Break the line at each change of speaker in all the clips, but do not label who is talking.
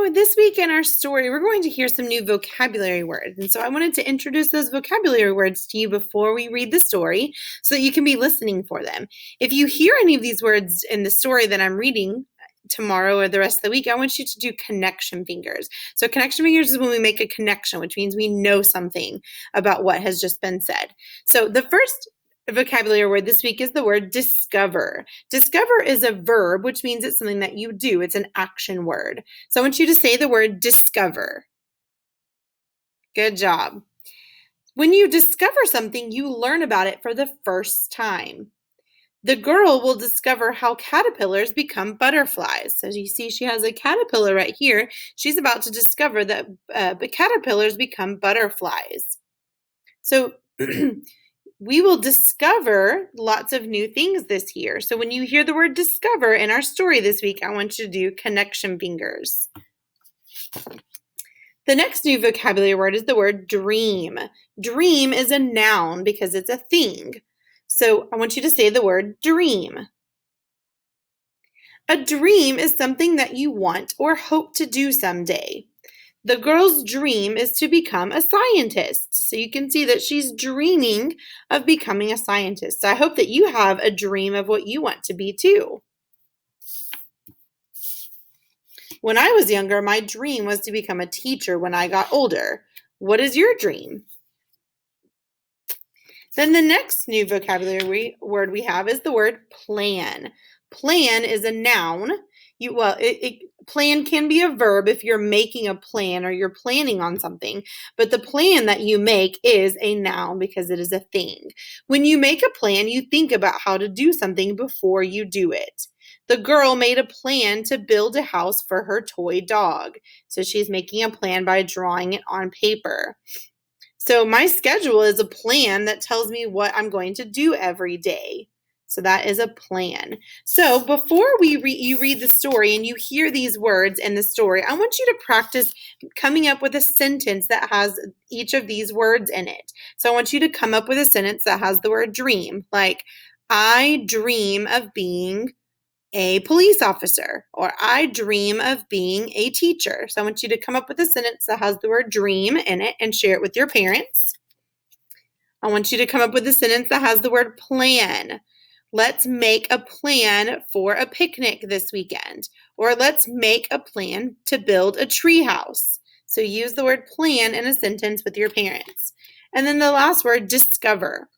So this week in our story, we're going to hear some new vocabulary words. And so I wanted to introduce those vocabulary words to you before we read the story so that you can be listening for them. If you hear any of these words in the story that I'm reading tomorrow or the rest of the week, I want you to do connection fingers. So connection fingers is when we make a connection, which means we know something about what has just been said. So the first vocabulary word this week is the word discover. Discover is a verb, which means it's something that you do. It's an action word. So I want you to say the word discover. Good job. When you discover something, you learn about it for the first time. The girl will discover how caterpillars become butterflies. So you see she has a caterpillar right here. She's about to discover that caterpillars become butterflies. So we will discover lots of new things this year. So when you hear the word discover in our story this week, I want you to do connection fingers. The next new vocabulary word is the word dream. Dream is a noun because it's a thing. So I want you to say the word dream. A dream is something that you want or hope to do someday. The girl's dream is to become a scientist. So you can see that she's dreaming of becoming a scientist. So I hope that you have a dream of what you want to be too. When I was younger, my dream was to become a teacher when I got older. What is your dream? Then the next new vocabulary word we have is the word plan. Plan is a noun. Plan can be a verb if you're making a plan or you're planning on something, but the plan that you make is a noun because it is a thing. When you make a plan, you think about how to do something before you do it. The girl made a plan to build a house for her toy dog. So she's making a plan by drawing it on paper. So my schedule is a plan that tells me what I'm going to do every day. So that is a plan. So before you read the story and you hear these words in the story, I want you to practice coming up with a sentence that has each of these words in it. So I want you to come up with a sentence that has the word dream, like I dream of being a police officer, or I dream of being a teacher. So I want you to come up with a sentence that has the word dream in it and share it with your parents. I want you to come up with a sentence that has the word plan. Let's make a plan for a picnic this weekend, or let's make a plan to build a tree house. So use the word plan in a sentence with your parents. And then the last word, discover.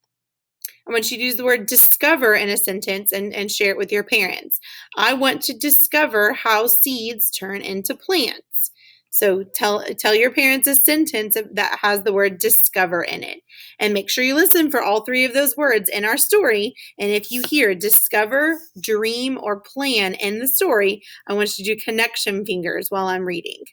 I want you to use the word discover in a sentence and share it with your parents. I want to discover how seeds turn into plants. So tell your parents a sentence that has the word discover in it. And make sure you listen for all three of those words in our story. And if you hear discover, dream, or plan in the story, I want you to do connection fingers while I'm reading.